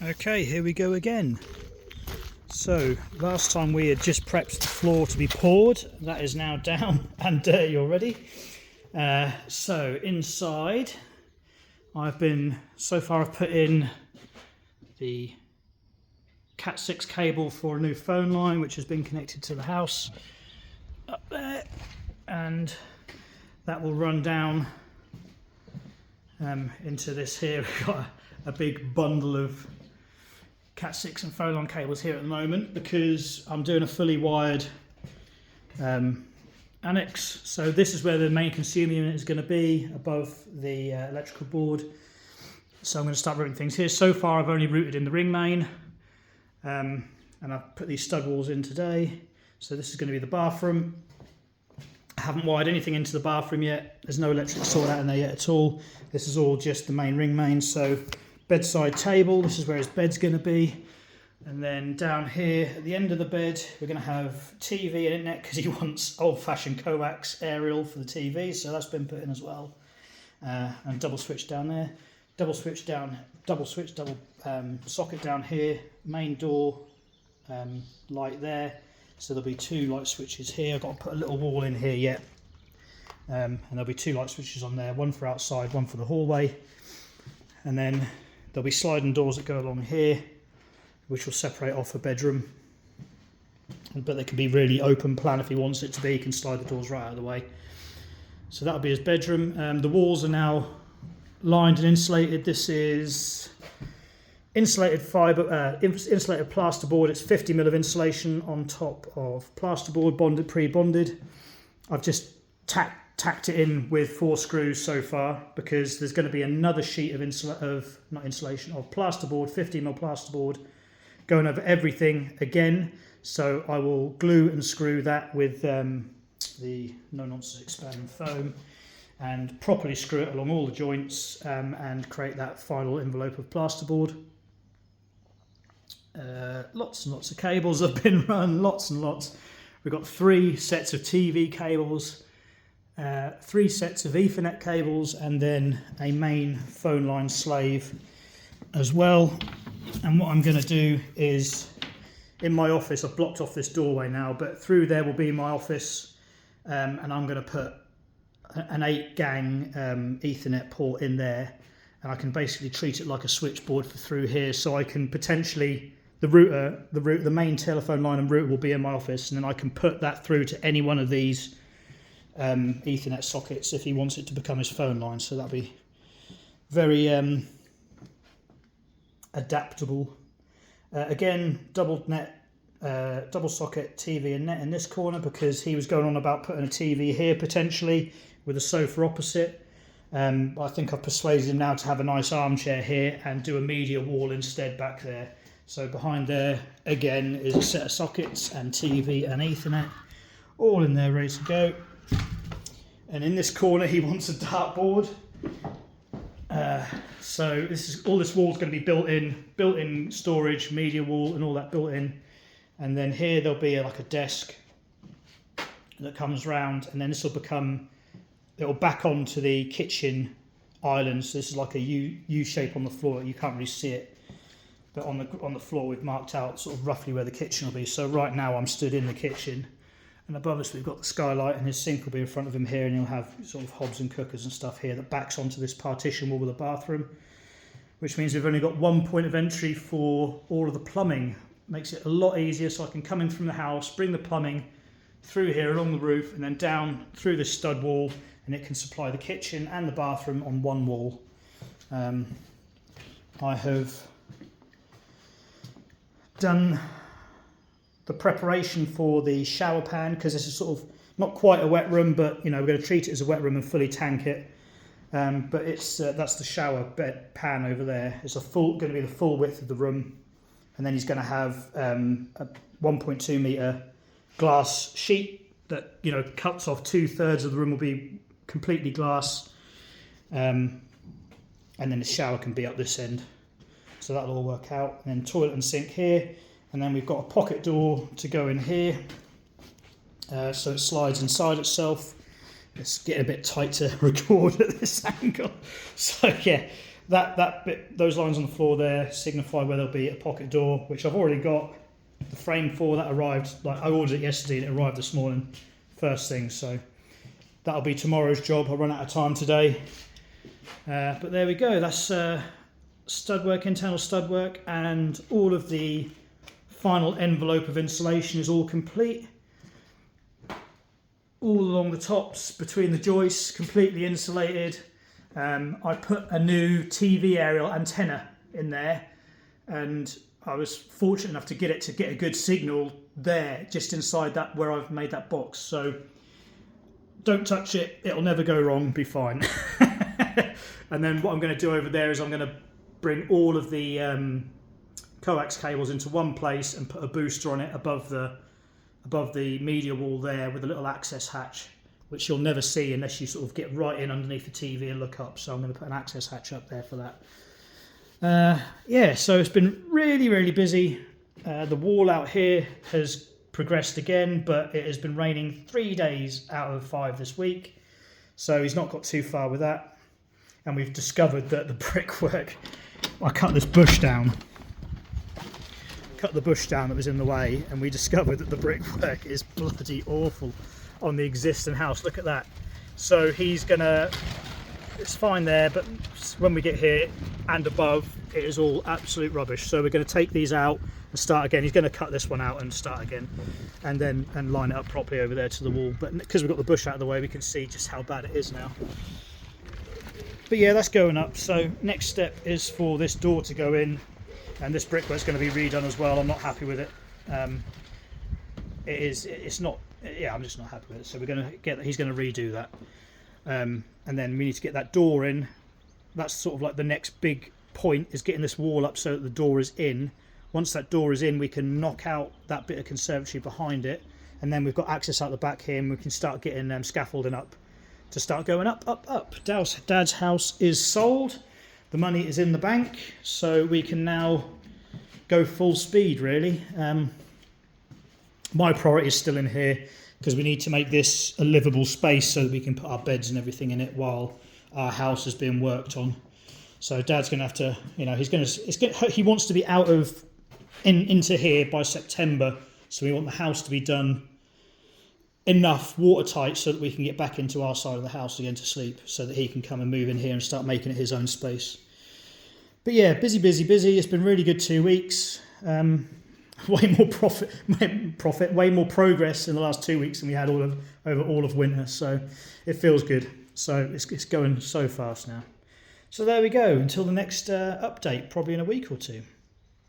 Okay, here we go again. So last time we had just prepped the floor to be poured. That is now down and dirty already. So inside I've put in the Cat 6 cable for a new phone line which has been connected to the house up there, and that will run down into this here. We've got a big bundle of Cat 6 and phone line cables here at the moment because I'm doing a fully wired Annex. So this is where the main consumer unit is going to be, above the electrical board. So I'm going to start routing things here. So far I've only routed in the ring main, and I've put these stud walls in today. So this is going to be the bathroom. I haven't wired anything into the bathroom yet. There's no electric sorted out in there yet at all. This is all just the main ring main. So bedside table, this is where his bed's going to be. And then down here at the end of the bed, we're going to have TV and internet because he wants old-fashioned coax aerial for the TV. So that's been put in as well. And double switch down there. Double switch, double socket down here. Main door light there. So there'll be two light switches here. I've got to put a little wall in here yet. And there'll be two light switches on there, one for outside, one for the hallway. And then there'll be sliding doors that go along here, which will separate off a bedroom. But they can be really open plan if he wants it to be. He can slide the doors right out of the way. So that'll be his bedroom. The walls are now lined and insulated. This is insulated fibre, insulated plasterboard. It's 50mm of insulation on top of plasterboard, bonded, pre-bonded. I've just tacked it in with 4 screws so far because there's going to be another sheet of plasterboard, 50mm plasterboard, going over everything again. So I will glue and screw that with the no nonsense expanding foam and properly screw it along all the joints and create that final envelope of plasterboard. Lots and lots of cables have been run, lots and lots. We've got 3 sets of TV cables, 3 sets of Ethernet cables, and then a main phone line slave as well. And what I'm going to do is, in my office, I've blocked off this doorway now, but through there will be my office, and I'm going to put an 8-gang Ethernet port in there, and I can basically treat it like a switchboard for through here, so I can potentially, the main telephone line and router will be in my office, and then I can put that through to any one of these Ethernet sockets if he wants it to become his phone line. So that'll be very adaptable. Again, double socket TV and net in this corner because he was going on about putting a TV here potentially with a sofa opposite. I think I've persuaded him now to have a nice armchair here and do a media wall instead back there. So behind there again is a set of sockets and TV and Ethernet all in there ready to go. And in this corner he wants a dartboard. So this wall's going to be built-in storage, media wall and all that built in. And then here there'll be like a desk that comes round, and then this it'll back onto the kitchen island. So this is like a U shape on the floor. You can't really see it, but on the floor we've marked out sort of roughly where the kitchen will be. So right now I'm stood in the kitchen, and above us we've got the skylight, and his sink will be in front of him here, and he'll have sort of hobs and cookers and stuff here that backs onto this partition wall with a bathroom, which means we've only got one point of entry for all of the plumbing. Makes it a lot easier, so I can come in from the house, bring the plumbing through here along the roof and then down through this stud wall, and it can supply the kitchen and the bathroom on one wall. I have done the preparation for the shower pan because this is sort of not quite a wet room, but we're going to treat it as a wet room and fully tank it. But it's that's the shower bed pan over there. It's going to be the full width of the room, and then he's going to have a 1.2 metre glass sheet that cuts off 2/3 of the room will be completely glass, and then the shower can be up this end. So that'll all work out. And then toilet and sink here, and then we've got a pocket door to go in here, so it slides inside itself. It's getting a bit tight to record at this angle. So yeah, that bit, those lines on the floor there signify where there'll be a pocket door, which I've already got the frame for. That arrived, like I ordered it yesterday and it arrived this morning, first thing. So that'll be tomorrow's job. I run out of time today, but there we go. That's stud work, internal stud work, and all of the final envelope of insulation is all complete. All along the tops, between the joists, completely insulated. I put a new TV aerial antenna in there, and I was fortunate enough to get a good signal there, just inside that where I've made that box. So don't touch it, it'll never go wrong, be fine. And then what I'm going to do over there is I'm going to bring all of the coax cables into one place and put a booster on it above the media wall there with a little access hatch, which you'll never see unless you sort of get right in underneath the TV and look up. So I'm going to put an access hatch up there for that. Yeah, so it's been really, really busy. The wall out here has progressed again, but it has been raining 3 days out of 5 this week. So he's not got too far with that. And we've discovered that the brickwork, I cut this bush down. Cut the bush down that was in the way, and we discovered that the brickwork is bloody awful on the existing house. Look at that. So he's gonna, it's fine there, but when we get here and above, it is all absolute rubbish. So we're going to take these out and start again. He's going to cut this one out and start again, and then line it up properly over there to the wall. But because we've got the bush out of the way, we can see just how bad it is now. But yeah, that's going up. So next step is for this door to go in. And this brickwork's going to be redone as well. I'm not happy with it. It's not. Yeah, I'm just not happy with it. So we're going to get that. He's going to redo that, and then we need to get that door in. That's sort of like the next big point, is getting this wall up so that the door is in. Once that door is in, we can knock out that bit of conservatory behind it, and then we've got access out the back here, and we can start getting scaffolding up to start going up, up, up. Dad's house is sold. The money is in the bank, so we can now go full speed, really. My priority is still in here because we need to make this a livable space so that we can put our beds and everything in it while our house is being worked on. So Dad's going to have to, you know, he wants to be out of into here by September, so we want the house to be done enough watertight so that we can get back into our side of the house again to sleep, so that he can come and move in here and start making it his own space. But yeah, busy. It's been really good 2 weeks. Way more progress in the last 2 weeks than we had over all of winter. So it feels good. So it's going so fast now. So there we go. Until the next update, probably in a week or two.